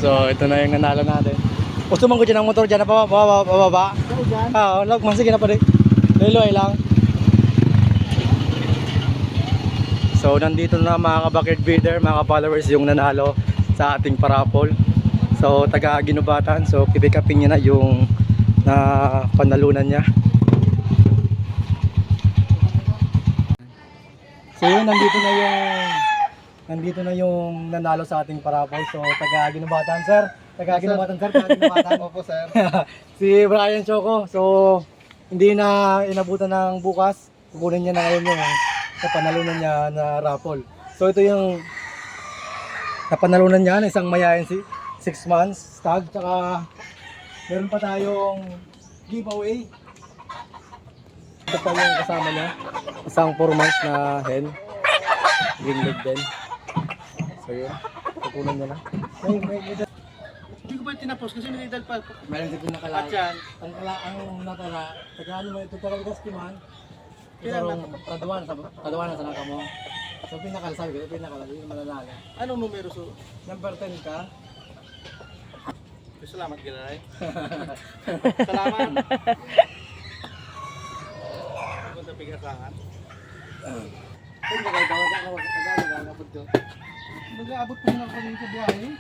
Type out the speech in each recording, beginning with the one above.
So ito na yung nanalo natin. Gusto mong ko dyan ang motor dyan na pababa. Oo, sige na pa rin. Liloy lang. So nandito na mga ka-bucket breeder, mga followers yung nanalo sa ating parapol. So taga Ginubatan. So pipikapin niya na yung panalunan niya. So yun, nandito na yung nanalo sa ating parapol. So taga Ginubatan, sir. Taga Ginubatan, sir. Taga Ginubatan. Opo, sir. Si Brian Choco. So hindi na inabutan ng bukas. Kukunin niya na ngayon yung napanalunan niya na raffle. So ito yung napanalunan niya na isang mayayan 6 months stag. Tsaka meron pa tayong giveaway. Ito pa yung kasama niya. Isang 4 months na hen. Green leg din. So yun. Kukunin niya na. Hindi ko ba tinapos kasi may dal pa. Meron din nakalagay. At yan. Ang natara, tagaan mo ito talaga gaskiman. Kadawan sa naka mo. So pinakalasabi ko, pinakalasabi yung malalala. Anong numero so? Number 10 ka. Salamat gilay. Salamat. Punta pigasahan. Kung nagagawa po ito. Nag-aabot po na kami sa biyahe.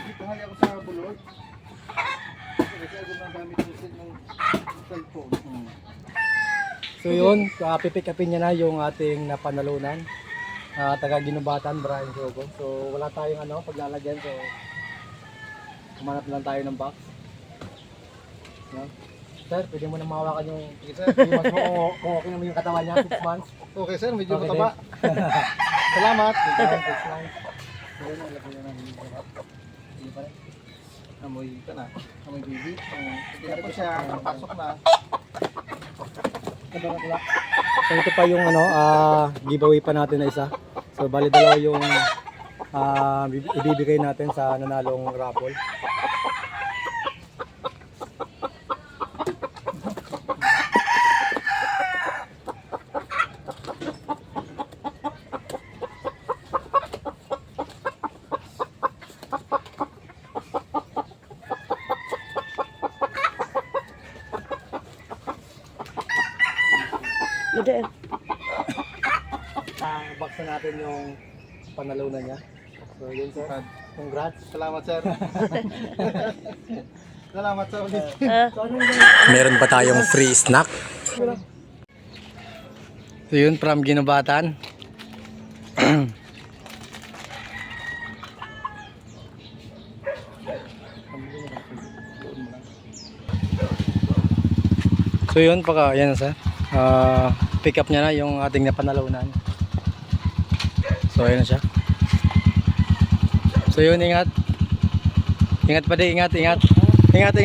Dito hali ako sa bulod. Kasi ako nagamit ko ng cellphone. So yun, pipick upin niya na yung ating napanalunan. Taga Ginubatan, Brian Choco. So wala tayong paglalagyan. So kumanap lang tayo ng box. No? Sir, pwede mo na mahawakan yung mas mo kung okay naman yung katawan niya, 6 months. Okay sir, medyo Okay, mataba. Salamat. Amoy ka na. Amoy baby. Hindi na po siya kapasok na. So ito pa yung giveaway pa natin na isa. So bali dalawa yung ibibigay natin sa nanalong raffle. Box na natin yung panalunan niya. So yun sir. Congrats. Salamat sir. Salamat sa ulit. Meron pa tayong free snack. So yun, from Ginubatan. So yun, yan sir. Pick up niya na yung ating napanalunan. So ayun na siya. So yun, ingat. Ingat pa din, ingat. Ingat. Ingat.